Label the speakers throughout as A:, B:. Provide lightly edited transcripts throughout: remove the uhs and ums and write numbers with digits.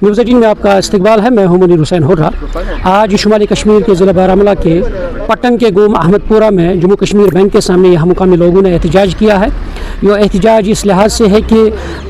A: News 18 में आपका इस्तकबाल है। मैं हूं मुनीर हुसैन हुर्रा। आज शुमाली कश्मीर के ज़िला बारामूला के पट्टन के गोम अहमदपुरा में जम्मू कश्मीर बैंक के सामने यहाँ मुकामी लोगों ने एहतजाज किया है। यह एहतजाज इस लिहाज से है कि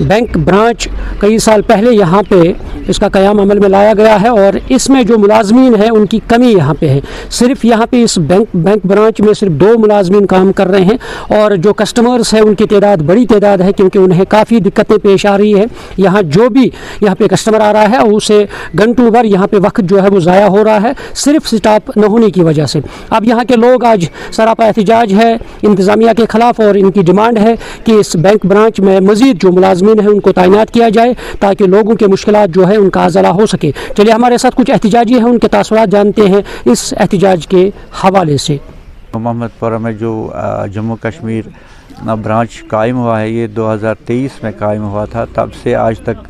A: बैंक ब्रांच कई साल पहले यहाँ पे इसका क़याम अमल में लाया गया है और इसमें जो मुलाजमीन हैं उनकी कमी यहाँ पे है। सिर्फ यहाँ पे इस बैंक ब्रांच में सिर्फ 2 मुलाजमीन काम कर रहे हैं और जो कस्टमर्स हैं उनकी तादाद बड़ी तादाद है, क्योंकि उन्हें काफ़ी दिक्कतें पेश आ रही है। यहाँ जो भी यहाँ पे कस्टमर आ रहा है उसे घंटों भर यहाँ पे वक्त जो है वो ज़ाया हो रहा है, सिर्फ स्टाफ न होने की वजह से। अब यहाँ के लोग आज सरापा एहतजाज है इंतज़ामिया के ख़िलाफ़ और इनकी डिमांड है कि इस बैंक ब्रांच में मज़ीद जो मुलाजमीन हैं उनको तैनात किया जाए ताकि लोगों के मुश्किलात जो है उनका अज़ला हो सके। चलिए हमारे साथ कुछ एहतजाजी हैं, उनके तासुरात जानते हैं इस एहतजाज के हवाले से।
B: मोहम्मदपुरा में जो जम्मू कश्मीर ब्रांच कायम हुआ है, ये 2023 में कायम हुआ था। तब से आज तक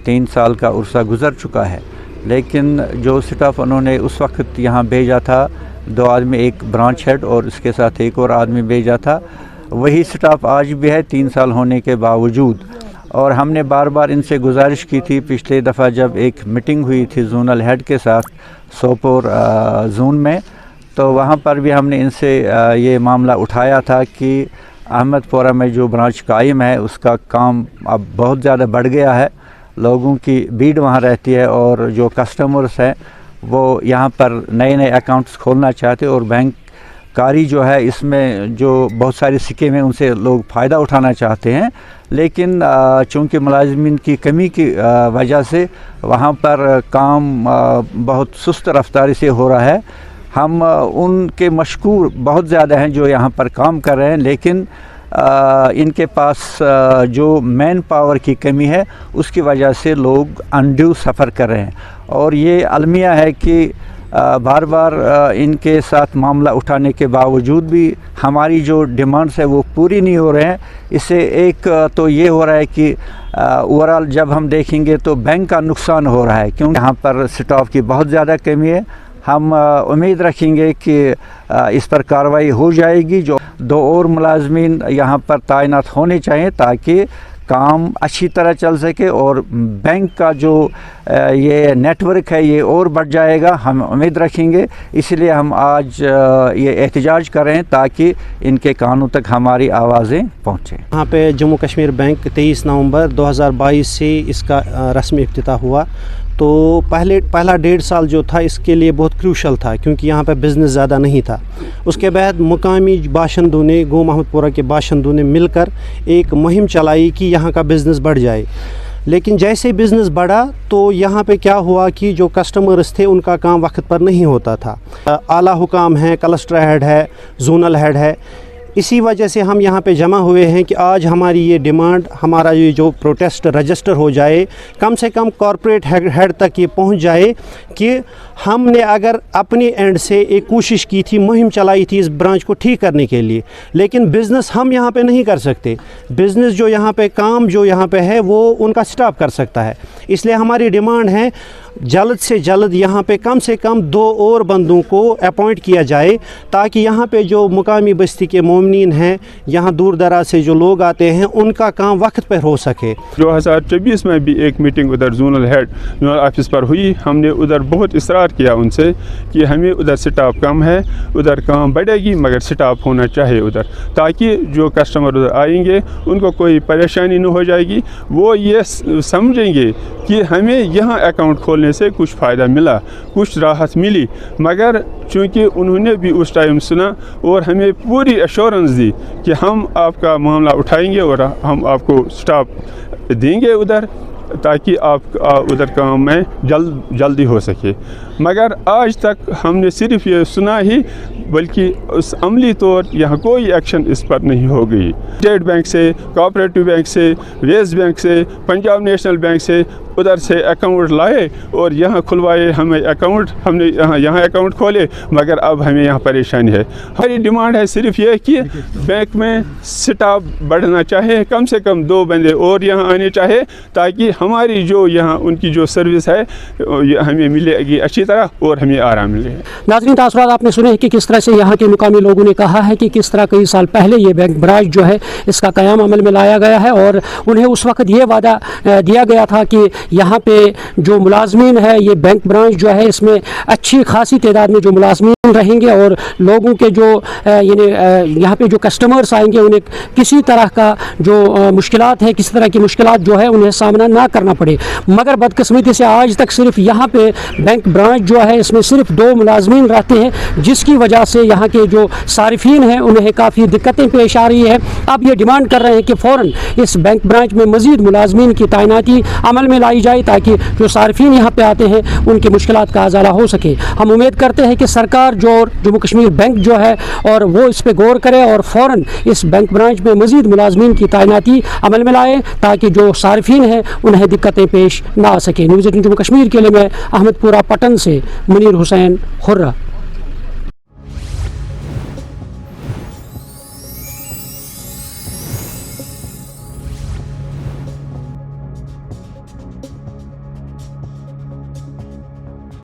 B: 3 साल का उर्सा गुज़र चुका है, लेकिन जो स्टाफ उन्होंने उस वक्त यहाँ भेजा था, 2 आदमी, एक ब्रांच हेड और उसके साथ एक और आदमी भेजा था, वही स्टाफ आज भी है 3 साल होने के बावजूद। और हमने बार बार इनसे गुजारिश की थी। पिछले दफ़ा जब एक मीटिंग हुई थी जोनल हेड के साथ सोपोर जोन में, तो वहाँ पर भी हमने इनसे ये मामला उठाया था कि अहमदपुरा में जो ब्रांच कायम है उसका काम अब बहुत ज़्यादा बढ़ गया है, लोगों की भीड़ वहाँ रहती है और जो कस्टमर्स हैं वो यहाँ पर नए नए अकाउंट्स खोलना चाहते हैं और बैंक कारी जो है इसमें जो बहुत सारी स्कीमें उनसे लोग फ़ायदा उठाना चाहते हैं, लेकिन चूँकि मुलाजिमीन की कमी की वजह से वहाँ पर काम बहुत सुस्त रफ्तारी से हो रहा है। हम उनके मशकूर बहुत ज़्यादा हैं जो यहाँ पर काम कर रहे हैं, लेकिन इनके पास जो मैन पावर की कमी है उसकी वजह से लोग अनड्यू सफ़र कर रहे हैं। और ये अलमिया है कि बार बार इनके साथ मामला उठाने के बावजूद भी हमारी जो डिमांड्स है वो पूरी नहीं हो रहे हैं। इससे एक तो ये हो रहा है कि ओवरऑल जब हम देखेंगे तो बैंक का नुकसान हो रहा है, क्योंकि यहाँ पर स्टाफ की बहुत ज़्यादा कमी है। हम उम्मीद रखेंगे कि इस पर कार्रवाई हो जाएगी। जो 2 और मुलाजमीन यहाँ पर तैनात होने चाहिए ताकि काम अच्छी तरह चल सके और बैंक का जो ये नेटवर्क है ये और बढ़ जाएगा, हम उम्मीद रखेंगे। इसलिए हम आज ये एहतजाज कर रहे हैं ताकि इनके कानों तक हमारी आवाज़ें पहुँचें।
C: यहाँ पे जम्मू कश्मीर बैंक 23 नवंबर 2022 से इसका रस्मी इफ्तिताह हुआ। तो पहला 1.5 साल जो था इसके लिए बहुत क्रूशल था, क्योंकि यहाँ पे बिज़नेस ज़्यादा नहीं था। उसके बाद मुकामी बाशिंदों ने, गोम अहमदपुरा के बाशिंदों ने मिलकर एक मुहिम चलाई कि यहाँ का बिज़नेस बढ़ जाए। लेकिन जैसे बिज़नेस बढ़ा तो यहाँ पे क्या हुआ कि जो कस्टमर्स थे उनका काम वक्त पर नहीं होता था। आला हुकाम है, क्लस्टर हेड है, जोनल हेड है, इसी वजह से हम यहाँ पे जमा हुए हैं कि आज हमारी ये डिमांड, हमारा ये जो प्रोटेस्ट रजिस्टर हो जाए, कम से कम कॉरपोरेट हेड तक ये पहुँच जाए कि हमने अगर अपने एंड से एक कोशिश की थी, मुहिम चलाई थी इस ब्रांच को ठीक करने के लिए, लेकिन बिज़नेस हम यहाँ पे नहीं कर सकते। बिज़नेस जो यहाँ पे काम जो यहाँ पे है वो उनका स्टाफ कर सकता है। इसलिए हमारी डिमांड है जल्द से जल्द यहाँ पे कम से कम 2 और बंदों को अपॉइंट किया जाए ताकि यहाँ पे जो मुकामी बस्ती के मोमिनीन हैं, यहाँ दूर दराज से जो लोग आते हैं, उनका काम वक्त पर हो सके।
D: 2024 में भी एक मीटिंग उधर जोनल हेड जोनल ऑफिस पर हुई। हमने उधर बहुत इसरार किया उनसे कि हमें उधर स्टाफ कम है, उधर काम बढ़ेगी मगर स्टाफ होना चाहिए उधर, ताकि जो कस्टमर उधर आएंगे उनको कोई परेशानी नहीं हो जाएगी। वो ये समझेंगे कि हमें यहाँ अकाउंट खोलने से कुछ फ़ायदा मिला, कुछ राहत मिली। मगर चूँकि उन्होंने भी उस टाइम सुना और हमें पूरी एश्योरेंस दी कि हम आपका मामला उठाएंगे और हम आपको स्टाफ देंगे उधर, ताकि आप उधर काम में जल्दी हो सके। मगर आज तक हमने सिर्फ ये सुना ही, बल्कि उस अमली तौर यहाँ कोई एक्शन इस पर नहीं हो गई। स्टेट बैंक से, कोऑपरेटिव बैंक से, वेस्ट बैंक से, पंजाब नेशनल बैंक से उधर से अकाउंट लाए और यहाँ खुलवाए हमें अकाउंट, हमने यहाँ अकाउंट खोले, मगर अब हमें यहाँ परेशानी है। हमारी डिमांड है सिर्फ ये कि बैंक में स्टाफ बढ़ना चाहे, कम से कम 2 बंदे और यहाँ आने चाहे ताकि हमारी जो यहाँ उनकी जो सर्विस है हमें मिलेगी अच्छी तरह और हमें आराम मिलेगा।
A: नाज़रीन, तासुरात आपने सुने कि किस तरह से यहाँ के मुकामी लोगों ने कहा है कि किस तरह कई साल पहले ये बैंक ब्रांच जो है इसका क़याम अमल में लाया गया है और उन्हें उस वक्त ये वादा दिया गया था कि यहाँ पे जो मुलाजमीन है, ये बैंक ब्रांच जो है इसमें अच्छी खासी तादाद में जो मुलाजमीन रहेंगे और लोगों के जो यानी यहाँ पे जो कस्टमर्स आएंगे उन्हें किसी तरह का जो मुश्किलात है, किसी तरह की मुश्किलात जो है उन्हें सामना ना करना पड़े। मगर बदकिस्मती से आज तक सिर्फ यहाँ पे बैंक ब्रांच जो है इसमें सिर्फ 2 मुलाजमीन रहते हैं, जिसकी वजह से यहाँ के जो सारिफीन हैं उन्हें काफ़ी दिक्कतें पेश आ रही है। अब ये डिमांड कर रहे हैं कि फ़ौरन इस बैंक ब्रांच में मज़ीद मुलाजमीन की तैनाती अमल में लाई जाए ताकि जो सारिफीन यहाँ पे आते हैं उनकी मुश्किलात का अज़ाला हो सके। हम उम्मीद करते हैं कि सरकार जो जम्मू कश्मीर बैंक जो है और वो इस पर गौर करे और फ़ौरन इस बैंक ब्रांच में मज़ीद मुलाजमीन की तैनाती अमल में लाए ताकि जो सारिफीन हैं उन्हें दिक्कतें पेश ना आ सकें। न्यूज़ 18 जम्मू कश्मीर के लिए मैं अहमदपुरा पटन से मुनीर हुसैन हुर्रा।